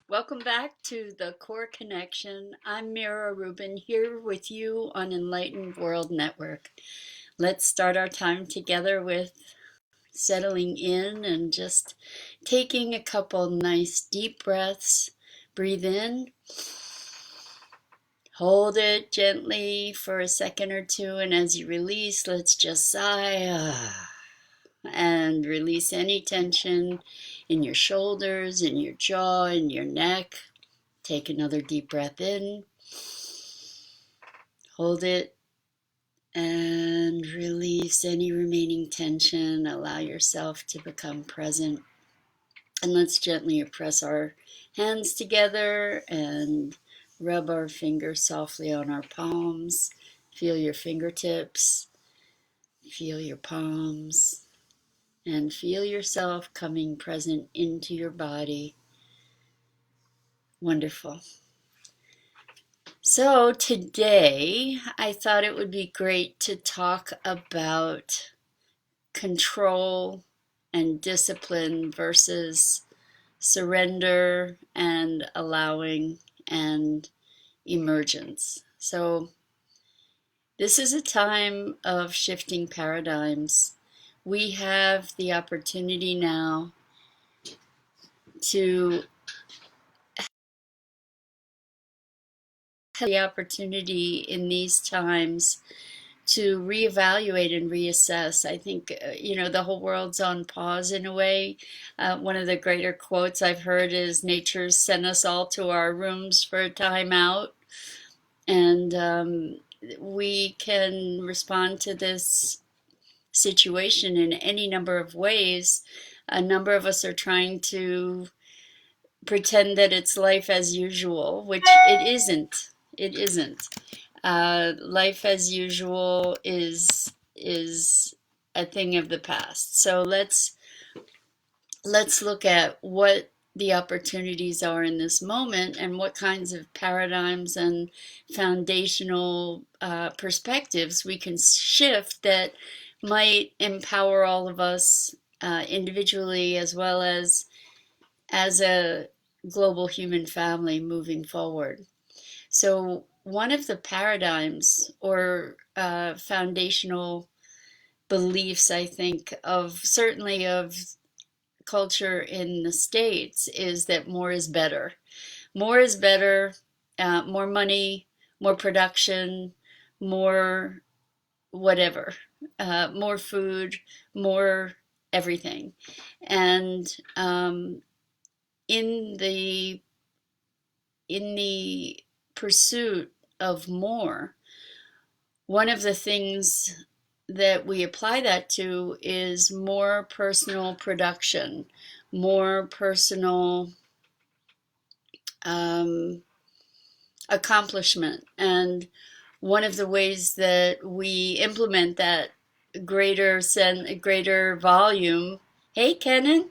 Welcome back to the Core Connection. I'm Mira Rubin here with you on Enlightened World Network. Let's start our time together with settling in and just taking a couple nice deep breaths. Breathe in, hold it gently for a second or two, and as you release, let's just sigh and release any tension in your shoulders, in your jaw, in your neck. Take another deep breath in, hold it, and release any remaining tension. Allow yourself to become present. And let's gently press our hands together and rub our fingers softly on our palms. Feel your fingertips, feel your palms, and feel yourself coming present into your body. Wonderful. So today, I thought it would be great to talk about control and discipline versus surrender and allowing and emergence. So this is a time of shifting paradigms. We have the opportunity now to have the opportunity in these times to reevaluate and reassess. I think, the whole world's on pause in a way. One of the greater quotes I've heard is nature's sent us all to our rooms for a time out. And we can respond to this situation in any number of ways. A number of us are trying to pretend that it's life as usual, which it isn't. It isn't. Life as usual is a thing of the past. So let's look at what the opportunities are in this moment and what kinds of paradigms and foundational perspectives we can shift that might empower all of us individually as well as a global human family moving forward. So one of the paradigms or foundational beliefs, I think, of certainly of culture in the States is that more is better. More is better, more money, more production, more whatever, more food, more everything. And in the in the pursuit of more, one of the things that we apply that to is more personal production, more personal um, accomplishment. And one of the ways that we implement that greater volume. Hey, Kenan,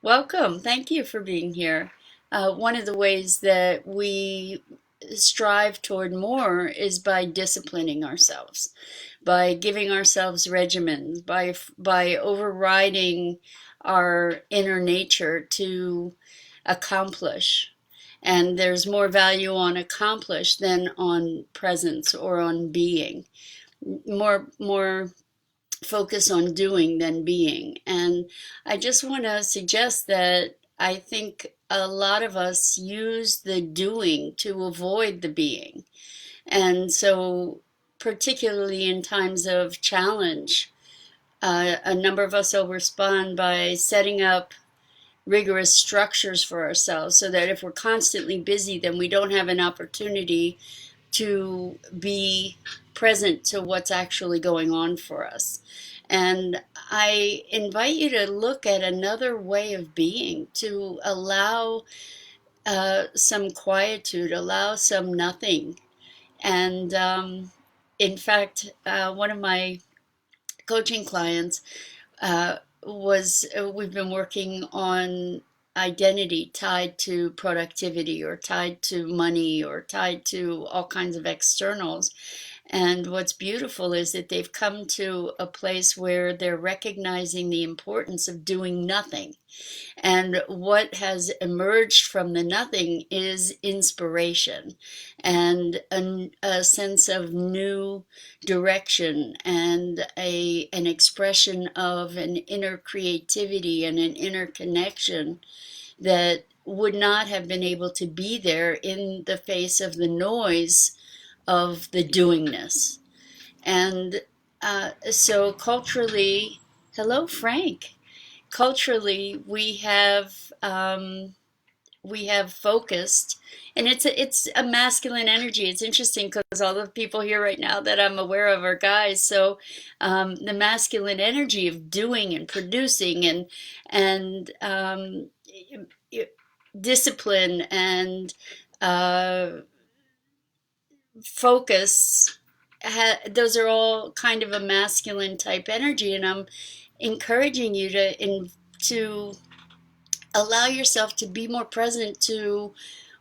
welcome. Thank you for being here. One of the ways that we strive toward more is by disciplining ourselves, by giving ourselves regimens, by overriding our inner nature to accomplish. And there's more value on accomplish than on presence or on being. More focus on doing than being. And I just want to suggest that I think a lot of us use the doing to avoid the being. And so, particularly in times of challenge, a number of us will respond by setting up rigorous structures for ourselves so that if we're constantly busy, then we don't have an opportunity to be present to what's actually going on for us. And I invite you to look at another way of being, to allow some quietude, allow some nothing. And in fact, one of my coaching clients we've been working on identity tied to productivity or tied to money or tied to all kinds of externals. And what's beautiful is that they've come to a place where they're recognizing the importance of doing nothing. And what has emerged from the nothing is inspiration and a sense of new direction and an expression of an inner creativity and an inner connection that would not have been able to be there in the face of the noise of the doingness. And so culturally, hello, Frank. Culturally, we have focused, and it's a masculine energy. It's interesting because all the people here right now that I'm aware of are guys. So the masculine energy of doing and producing and discipline and uh, focus, those are all kind of a masculine type energy, and I'm encouraging you to allow yourself to be more present to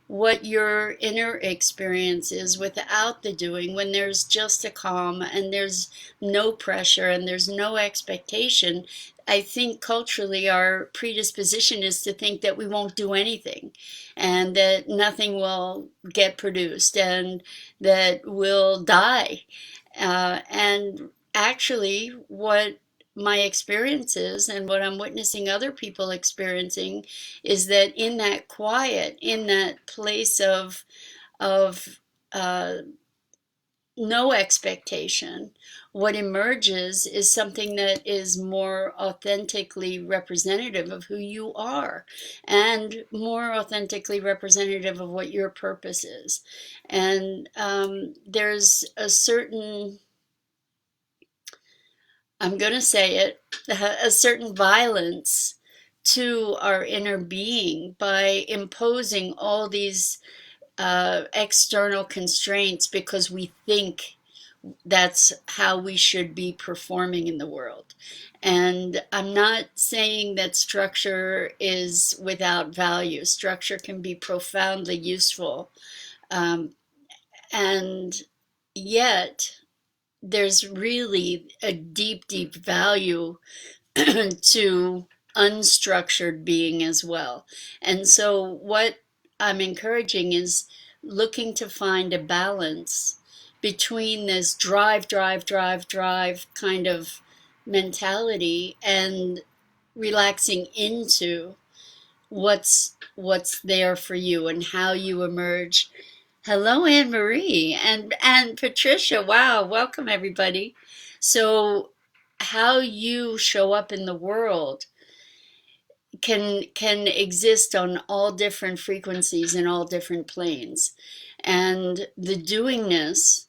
what your inner experience is without the doing, when there's just a calm and there's no pressure and there's no expectation. I think culturally our predisposition is to think that we won't do anything and that nothing will get produced and that we'll die. And actually, what my experience is and what I'm witnessing other people experiencing is that in that quiet, in that place of uh, no expectation, what emerges is something that is more authentically representative of who you are and more authentically representative of what your purpose is. And there's a certain, I'm going to say it, a certain violence to our inner being by imposing all these external constraints because we think that's how we should be performing in the world. And I'm not saying that structure is without value. Structure can be profoundly useful. Um, and yet, there's really a deep, deep value to unstructured being as well. And so, what I'm encouraging is looking to find a balance between this drive, drive, drive, drive kind of mentality and relaxing into what's there for you and how you emerge. Hello, Anne Marie and Patricia. Wow, welcome everybody. So, how you show up in the world can exist on all different frequencies and all different planes, and the doingness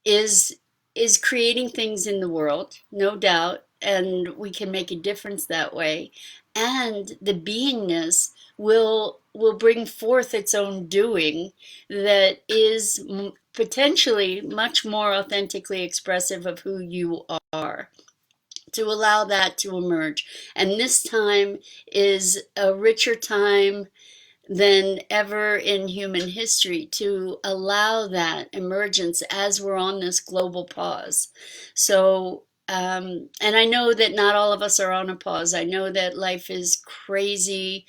is is creating things in the world, no doubt, and we can make a difference that way. And the beingness will bring forth its own doing that is potentially much more authentically expressive of who you are, to allow that to emerge. And this time is a richer time than ever in human history to allow that emergence as we're on this global pause. So, and I know that not all of us are on a pause. I know that life is crazy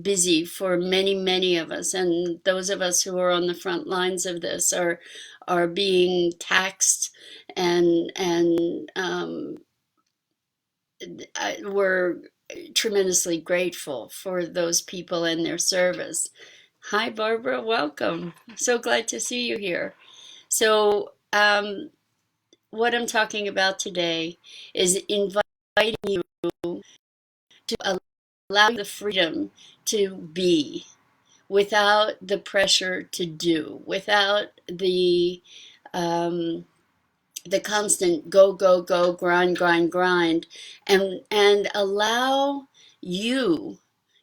busy for many, many of us, and those of us who are on the front lines of this are being taxed and we're tremendously grateful for those people and their service. Hi, Barbara. Welcome. So glad to see you here. So, what I'm talking about today is inviting you to allow the freedom to be without the pressure to do, without um, the constant go, go, go, grind, grind, grind, and allow you,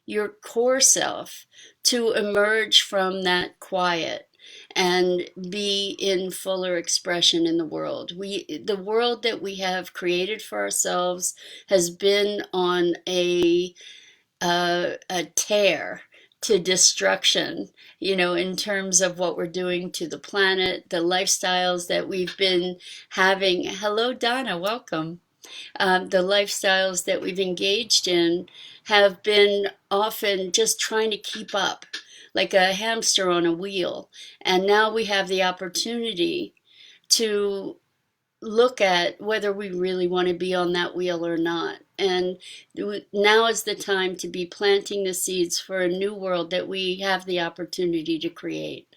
your core self, to emerge from that quiet and be in fuller expression in the world. The world that we have created for ourselves has been on a tear to destruction, in terms of what we're doing to the planet, the lifestyles that we've been having. Hello, Donna, welcome. The lifestyles that we've engaged in have been often just trying to keep up, like a hamster on a wheel. And now we have the opportunity to look at whether we really want to be on that wheel or not. And now is the time to be planting the seeds for a new world that we have the opportunity to create.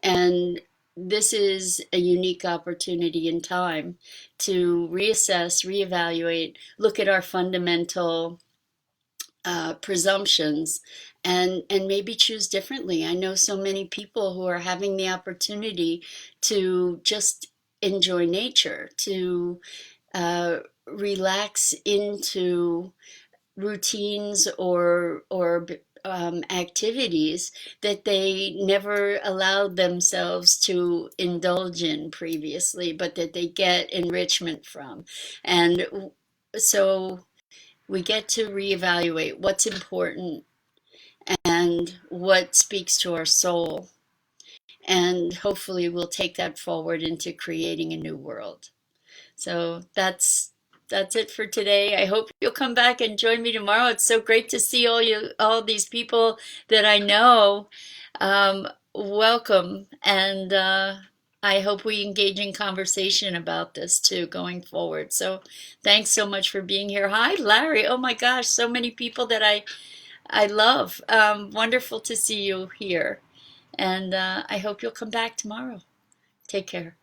And this is a unique opportunity in time to reassess, reevaluate, look at our fundamental presumptions, and maybe choose differently. I know so many people who are having the opportunity to just enjoy nature, to relax into routines or activities that they never allowed themselves to indulge in previously, but that they get enrichment from. And so we get to reevaluate what's important and what speaks to our soul. And hopefully we'll take that forward into creating a new world. So that's it for today. I hope you'll come back and join me tomorrow. It's so great to see all these people that I know. Welcome, and I hope we engage in conversation about this too going forward. So thanks so much for being here. Hi, Larry. Oh my gosh, so many people that I love. Wonderful to see you here, and I hope you'll come back tomorrow. Take care.